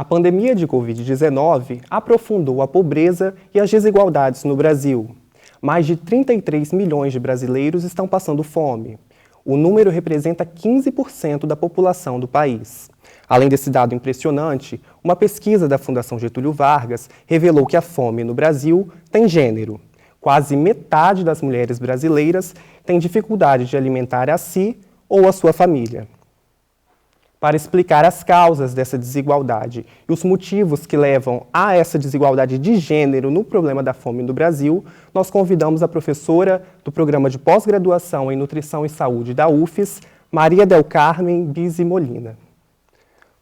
pandemia de Covid-19 aprofundou a pobreza e as desigualdades no Brasil. Mais de 33 milhões de brasileiros estão passando fome. O número representa 15% da população do país. Além desse dado impressionante, uma pesquisa da Fundação Getúlio Vargas revelou que a fome no Brasil tem gênero. Quase metade das mulheres brasileiras tem dificuldade de alimentar a si ou a sua família. Para explicar as causas dessa desigualdade e os motivos que levam a essa desigualdade de gênero no problema da fome no Brasil, nós convidamos a professora do Programa de Pós-Graduação em Nutrição e Saúde da UFES, Maria del Carmen Bisi Molina.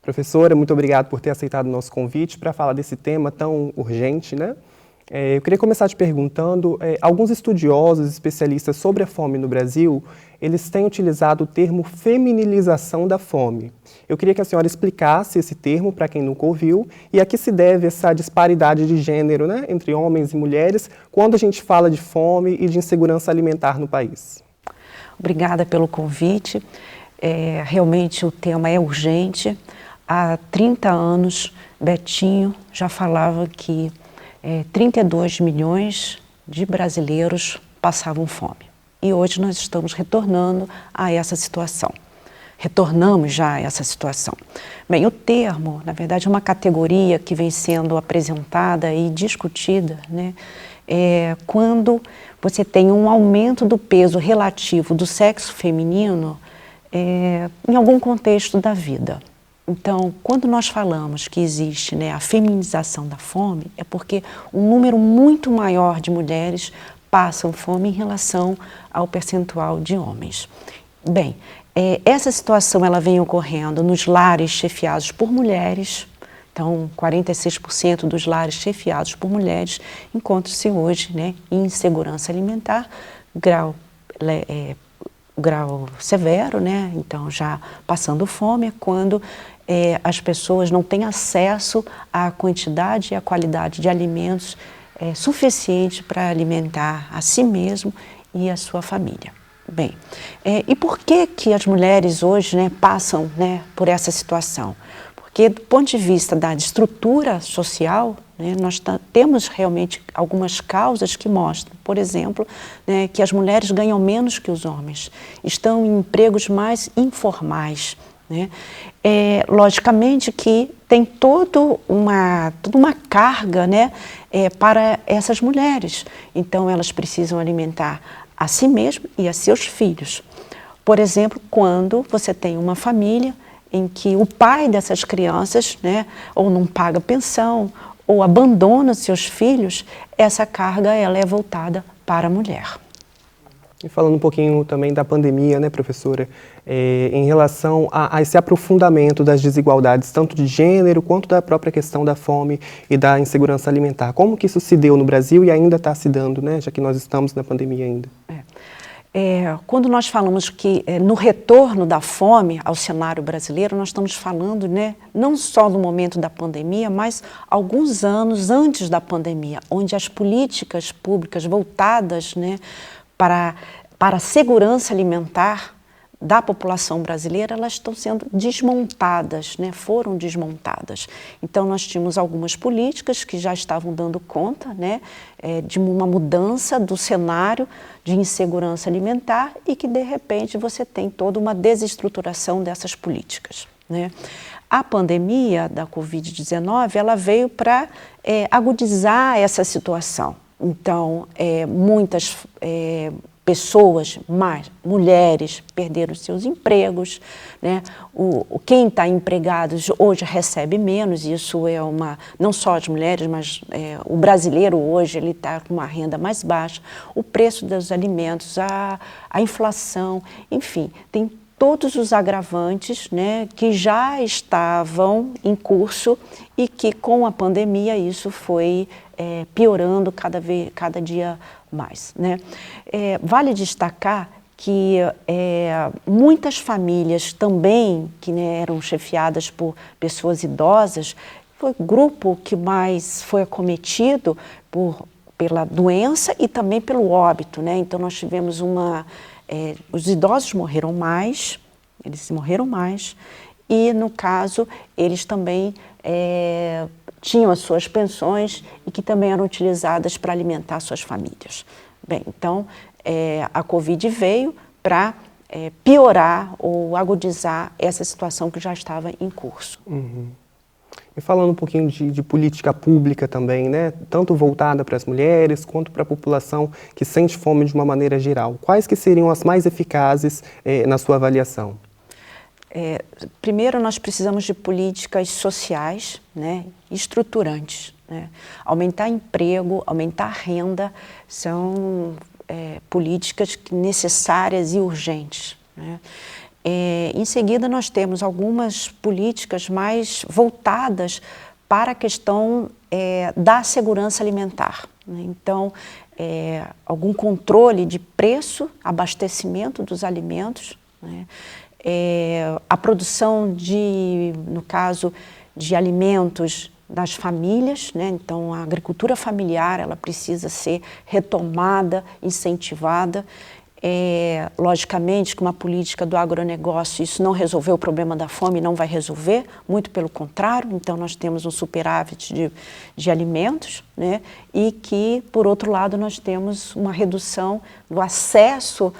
Professora, muito obrigado por ter aceitado o nosso convite para falar desse tema tão urgente, né? Eu queria começar te perguntando, alguns estudiosos, especialistas sobre a fome no Brasil, eles têm utilizado o termo feminilização da fome. Eu queria que a senhora explicasse esse termo para quem nunca ouviu e a que se deve essa disparidade de gênero, né, entre homens e mulheres quando a gente fala de fome e de insegurança alimentar no país. Obrigada pelo convite. Realmente o tema é urgente. Há 30 anos, Betinho já falava que 32 milhões de brasileiros passavam fome. E hoje nós estamos retornando a essa situação. Retornamos já a essa situação. Bem, o termo, na verdade, é uma categoria que vem sendo apresentada e discutida, né? Quando você tem um aumento do peso relativo do sexo feminino em algum contexto da vida. Então, quando nós falamos que existe, né, a feminização da fome, é porque um número muito maior de mulheres passam fome em relação ao percentual de homens. Bem, essa situação ela vem ocorrendo nos lares chefiados por mulheres. Então, 46% dos lares chefiados por mulheres encontram-se hoje, né, em insegurança alimentar, grau severo, né? Então já passando fome, é quando as pessoas não têm acesso à quantidade e à qualidade de alimentos suficiente para alimentar a si mesmo e a sua família. Bem, e por que as mulheres hoje, né, passam, né, por essa situação? Porque do ponto de vista da estrutura social, né, nós temos realmente algumas causas que mostram, por exemplo, né, que as mulheres ganham menos que os homens, estão em empregos mais informais, né? Logicamente que tem toda uma carga, né, para essas mulheres, então elas precisam alimentar a si mesmas e a seus filhos. Por exemplo, quando você tem uma família em que o pai dessas crianças, né, ou não paga pensão, ou abandona seus filhos, essa carga ela é voltada para a mulher. E falando um pouquinho também da pandemia, né, professora, em relação a esse aprofundamento das desigualdades, tanto de gênero quanto da própria questão da fome e da insegurança alimentar. Como que isso se deu no Brasil e ainda está se dando, né, já que nós estamos na pandemia ainda? Quando nós falamos que no retorno da fome ao cenário brasileiro, nós estamos falando, né, não só no momento da pandemia, mas alguns anos antes da pandemia, onde as políticas públicas voltadas, né, para a segurança alimentar da população brasileira, elas estão sendo desmontadas, né? Foram desmontadas. Então, nós tínhamos algumas políticas que já estavam dando conta, né, de uma mudança do cenário de insegurança alimentar e que, de repente, você tem toda uma desestruturação dessas políticas, né? A pandemia da Covid-19, ela veio para agudizar essa situação. Então, muitas pessoas, mulheres, perderam seus empregos, né? Quem está empregado hoje recebe menos, isso não só as mulheres, mas o brasileiro hoje ele está com uma renda mais baixa, o preço dos alimentos, a inflação, enfim, tem todos os agravantes, né, que já estavam em curso e que com a pandemia isso foi piorando cada dia mais, né? Vale destacar que muitas famílias também, que, né, eram chefiadas por pessoas idosas, foi o grupo que mais foi acometido pela doença e também pelo óbito, né? Então nós tivemos os idosos morreram mais, eles morreram mais, e no caso eles também tinham as suas pensões e que também eram utilizadas para alimentar suas famílias. Bem, então, a Covid veio para piorar ou agudizar essa situação que já estava em curso. Uhum. E falando um pouquinho de política pública também, né? Tanto voltada para as mulheres quanto para a população que sente fome de uma maneira geral. Quais que seriam as mais eficazes na sua avaliação? Primeiro, nós precisamos de políticas sociais, né, estruturantes, né? Aumentar emprego, aumentar renda são políticas necessárias e urgentes, né? Em seguida, nós temos algumas políticas mais voltadas para a questão da segurança alimentar, né? Então, algum controle de preço, abastecimento dos alimentos, né? A produção no caso, de alimentos das famílias, né? Então a agricultura familiar ela precisa ser retomada, incentivada. Logicamente, com uma política do agronegócio, isso não resolveu o problema da fome, não vai resolver, muito pelo contrário. Então nós temos um superávit de alimentos, né? E que, por outro lado, nós temos uma redução do acesso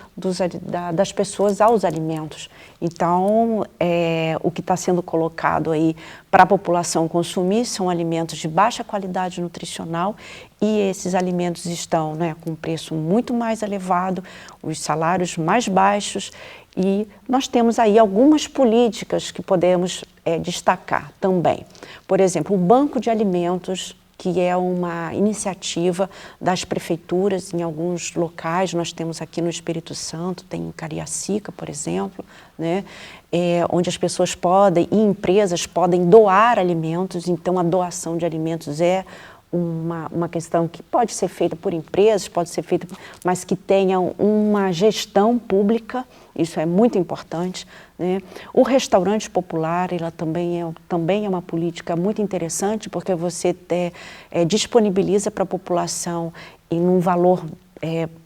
das pessoas aos alimentos. Então, o que está sendo colocado aí para a população consumir são alimentos de baixa qualidade nutricional e esses alimentos estão, né, com um preço muito mais elevado, os salários mais baixos e nós temos aí algumas políticas que podemos destacar também. Por exemplo, o Banco de Alimentos, que é uma iniciativa das prefeituras em alguns locais. Nós temos aqui no Espírito Santo, tem em Cariacica, por exemplo, né, onde as pessoas podem e empresas podem doar alimentos. Então, a doação de alimentos é uma questão que pode ser feita por empresas, pode ser feita, mas que tenha uma gestão pública, isso é muito importante, né? O restaurante popular, ela também é uma política muito interessante, porque você disponibiliza para a população em um valor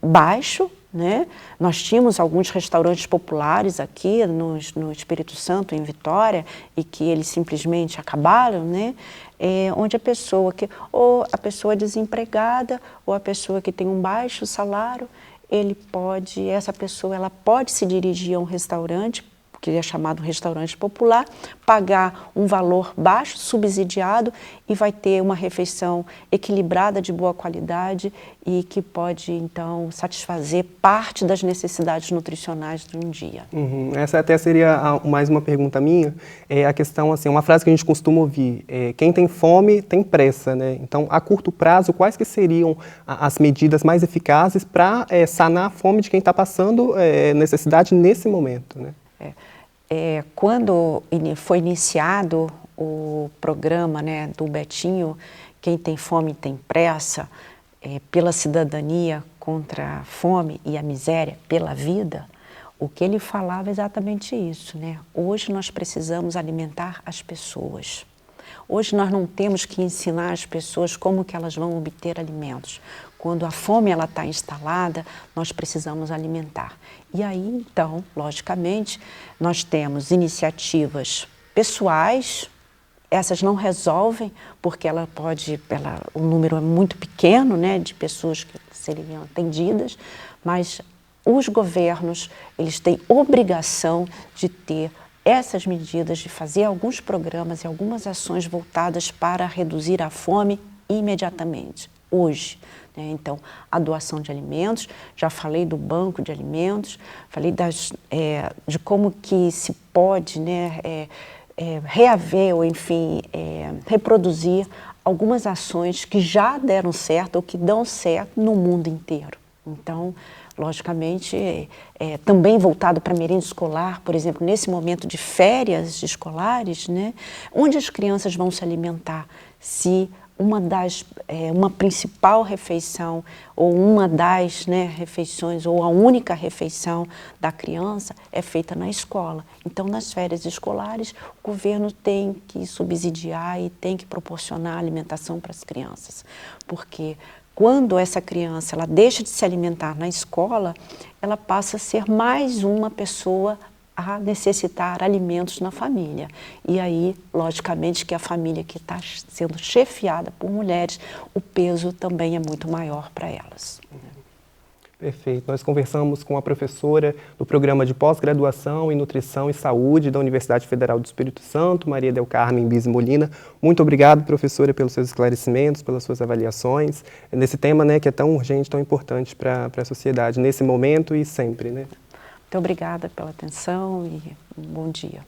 baixo, né? Nós tínhamos alguns restaurantes populares aqui no Espírito Santo, em Vitória, e que eles simplesmente acabaram, né? Onde ou a pessoa desempregada, ou a pessoa que tem um baixo salário, essa pessoa ela pode se dirigir a um restaurante, que é chamado restaurante popular, pagar um valor baixo, subsidiado, e vai ter uma refeição equilibrada, de boa qualidade e que pode, então, satisfazer parte das necessidades nutricionais de um dia. Uhum. Essa até seria mais uma pergunta minha, a questão, assim, uma frase que a gente costuma ouvir, quem tem fome tem pressa, né? Então, a curto prazo, quais que seriam as medidas mais eficazes para sanar a fome de quem está passando necessidade nesse momento, né? Quando foi iniciado o programa, né, do Betinho, Quem Tem Fome Tem Pressa, pela cidadania contra a fome e a miséria, pela vida, o que ele falava é exatamente isso, né? Hoje nós precisamos alimentar as pessoas. Hoje nós não temos que ensinar as pessoas como que elas vão obter alimentos. Quando a fome está instalada, nós precisamos alimentar. E aí, então, logicamente, nós temos iniciativas pessoais, essas não resolvem, porque o número é muito pequeno, né, de pessoas que seriam atendidas, mas os governos, eles têm obrigação de ter essas medidas, de fazer alguns programas e algumas ações voltadas para reduzir a fome imediatamente, hoje. Então, a doação de alimentos, já falei do banco de alimentos, falei de como que se pode, né, reaver ou, enfim, reproduzir algumas ações que já deram certo ou que dão certo no mundo inteiro. Então, logicamente, também voltado para a merenda escolar, por exemplo, nesse momento de férias escolares, né, onde as crianças vão se alimentar, se uma principal refeição ou uma das, né, refeições ou a única refeição da criança é feita na escola. Então, nas férias escolares, o governo tem que subsidiar e tem que proporcionar alimentação para as crianças, porque quando essa criança ela deixa de se alimentar na escola, ela passa a ser mais uma pessoa a necessitar alimentos na família. E aí, logicamente, que a família que está sendo chefiada por mulheres, o peso também é muito maior para elas. Perfeito. Nós conversamos com a professora do Programa de Pós-Graduação em Nutrição e Saúde da Universidade Federal do Espírito Santo, Maria del Carmen Bis Molina. Muito obrigado, professora, pelos seus esclarecimentos, pelas suas avaliações, nesse tema, né, que é tão urgente, tão importante para a sociedade, nesse momento e sempre, né? Muito obrigada pela atenção e um bom dia.